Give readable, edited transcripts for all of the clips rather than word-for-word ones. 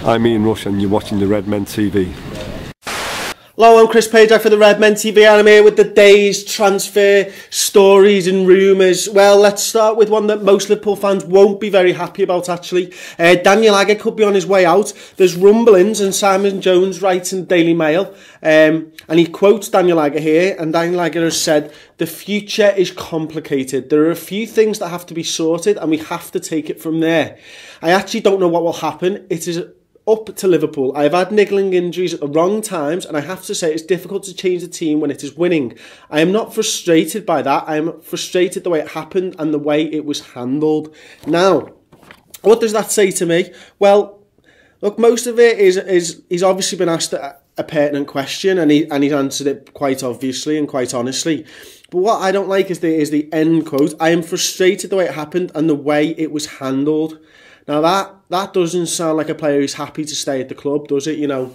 I'm Ian Rush and you're watching the Redmen TV. Hello, I'm Chris Pajak for the Redmen TV and I'm here with the day's transfer stories and rumours. Well, let's start with one that most Liverpool fans won't be very happy about actually. Daniel Agger could be on his way out. There's rumblings, and Simon Jones writes in the Daily Mail, and he quotes Daniel Agger here, and Daniel Agger has said, "The future is complicated. There are a few things that have to be sorted and we have to take it from there. I actually don't know what will happen. It is up to Liverpool. I have had niggling injuries at the wrong times and I have to say it's difficult to change the team when it is winning. I am not frustrated by that. I am frustrated the way it happened and the way it was handled." Now, what does that say to me? Well, look, most of it is he's obviously been asked a pertinent question and he's answered it quite obviously and quite honestly. But what I don't like is the end quote. "I am frustrated the way it happened and the way it was handled." Now that doesn't sound like a player who's happy to stay at the club, does it? You know,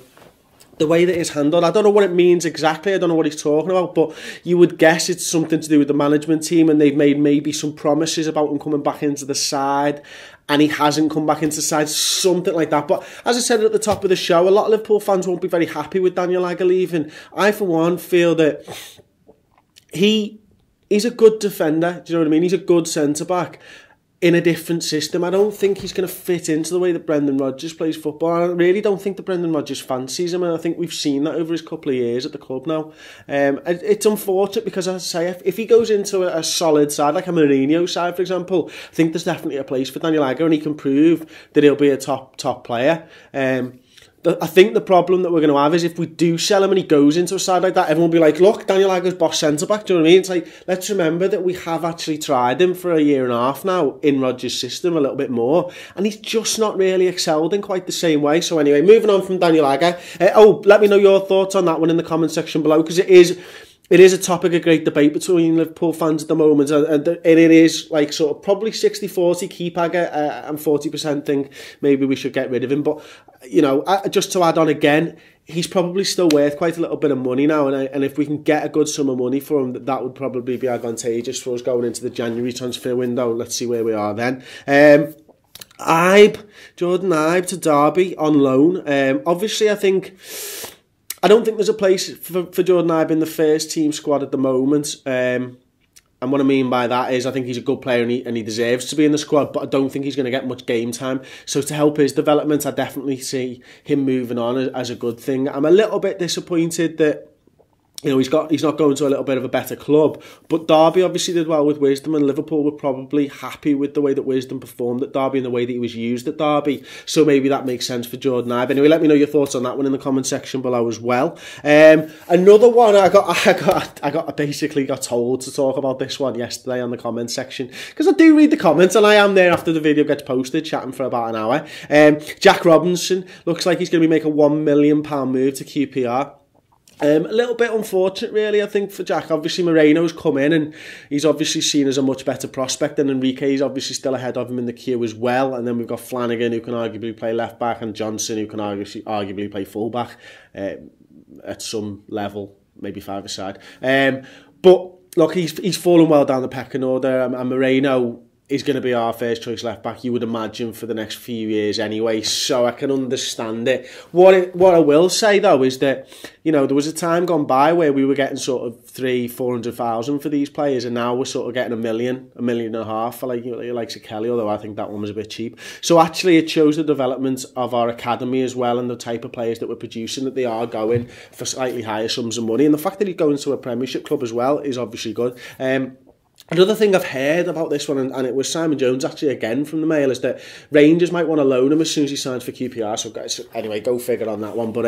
the way that it's handled, I don't know what it means exactly. I don't know what he's talking about, but you would guess it's something to do with the management team and they've made maybe some promises about him coming back into the side and he hasn't come back into the side, something like that. But as I said at the top of the show, a lot of Liverpool fans won't be very happy with Daniel Agger leaving. I, for one, feel that he's a good defender. Do you know what I mean? He's a good centre-back in a different system. I don't think he's going to fit into the way that Brendan Rodgers plays football. I really don't think that Brendan Rodgers fancies him, and I think we've seen that over his couple of years at the club now. It's unfortunate because, as I say, if he goes into a solid side, like a Mourinho side, for example, I think there's definitely a place for Daniel Agger, and he can prove that he'll be a top player. I think the problem that we're going to have is if we do sell him and he goes into a side like that, everyone will be like, look, Daniel Agger's boss centre-back, do you know what I mean? It's like, let's remember that we have actually tried him for a year and a half now in Rodgers' system a little bit more, and he's just not really excelled in quite the same way. So anyway, moving on from Daniel Agger. Let me know your thoughts on that one in the comment section below, because it is a topic of great debate between Liverpool fans at the moment, and it is like sort of probably 60-40 keep Agger and 40% think maybe we should get rid of him. But, you know, just to add on again, he's probably still worth quite a little bit of money now, and if we can get a good sum of money for him, that would probably be advantageous for us going into the January transfer window. Let's see where we are then. Jordan Ibe to Derby on loan. Obviously, I don't think there's a place for Jordan Ibe in the first team squad at the moment. And what I mean by that is I think he's a good player and he deserves to be in the squad, but I don't think he's going to get much game time. So to help his development, I definitely see him moving on as a good thing. I'm a little bit disappointed that, you know, he's not going to a little bit of a better club, but Derby obviously did well with Wisdom, and Liverpool were probably happy with the way that Wisdom performed at Derby and the way that he was used at Derby. So maybe that makes sense for Jordan Ibe. Anyway, let me know your thoughts on that one in the comment section below as well. Another one I basically got told to talk about this one yesterday on the comment section, because I do read the comments and I am there after the video gets posted, chatting for about an hour. Jack Robinson looks like he's going to be making a £1 million move to QPR. A little bit unfortunate, really, I think, for Jack. Obviously, Moreno's come in and he's obviously seen as a much better prospect, and Enrique's obviously still ahead of him in the queue as well. And then we've got Flanagan, who can arguably play left-back, and Johnson, who can arguably play full-back at some level, maybe five-a-side. But, look, he's fallen well down the pecking order, and Moreno is going to be our first choice left back, you would imagine, for the next few years anyway, so I can understand it. What I will say though is that, you know, there was a time gone by where we were getting sort of 300,000-400,000 for these players, and now we're sort of getting $1 million and a half for like Kelly, although I think that one was a bit cheap. So actually it shows the development of our academy as well, and the type of players that we're producing, that they are going for slightly higher sums of money, and the fact that he's going to a Premiership club as well is obviously good. Another thing I've heard about this one, and it was Simon Jones actually again from the Mail, is that Rangers might want to loan him as soon as he signs for QPR. So guys, anyway, go figure on that one. But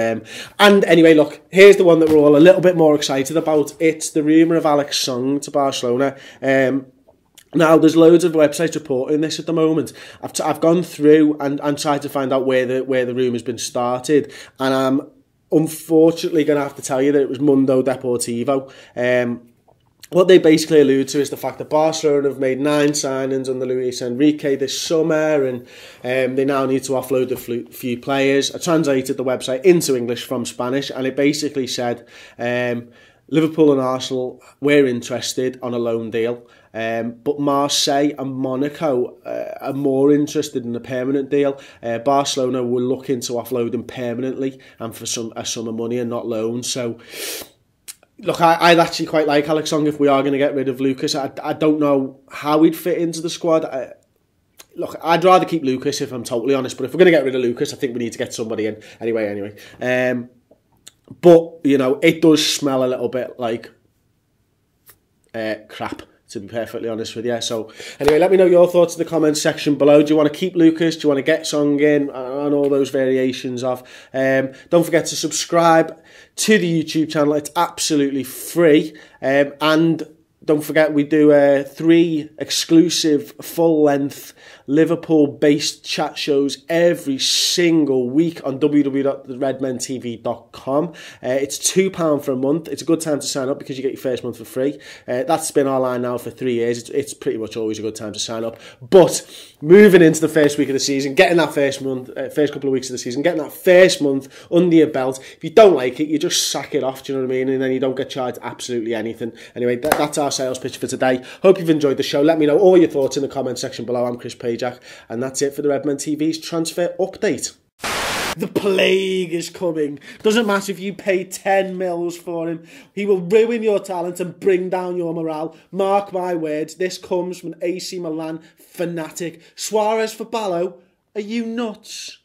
and anyway, look, here's the one that we're all a little bit more excited about. It's the rumour of Alex Song to Barcelona. Now, there's loads of websites reporting this at the moment. I've gone through and tried to find out where the rumour's been started, and I'm unfortunately going to have to tell you that it was Mundo Deportivo. What they basically allude to is the fact that Barcelona have made 9 signings under Luis Enrique this summer, and they now need to offload a few players. I translated the website into English from Spanish, and it basically said Liverpool and Arsenal were interested on a loan deal. But Marseille and Monaco are more interested in a permanent deal. Barcelona were looking to offload him permanently and for a sum of money and not loans. So, look, I'd actually quite like Alex Song if we are going to get rid of Lucas. I don't know how he'd fit into the squad. Look, I'd rather keep Lucas if I'm totally honest, but if we're going to get rid of Lucas, I think we need to get somebody in. Anyway. But, you know, it does smell a little bit like crap, to be perfectly honest with you. So, anyway, let me know your thoughts in the comments section below. Do you want to keep Lucas? Do you want to get Song in? And all those variations of. Don't forget to subscribe to the YouTube channel. It's absolutely free. And don't forget, we do 3 exclusive, full-length, Liverpool-based chat shows every single week on www.redmentv.com. It's £2 for a month. It's a good time to sign up because you get your first month for free. That's been our line now for 3 years. It's pretty much always a good time to sign up. But moving into the first week of the season, getting that first couple of weeks of the season, getting that first month under your belt. If you don't like it, you just sack it off, do you know what I mean? And then you don't get charged absolutely anything. Anyway, that's our sales pitch for today. Hope you've enjoyed the show. Let me know all your thoughts in the comment section below. I'm Chris Pajak, and that's it for the Redmen TV's transfer update. The plague is coming. Doesn't matter if you pay 10 mils for him. He will ruin your talent and bring down your morale. Mark my words. This comes from an AC Milan fanatic. Suarez for Ballo. Are you nuts?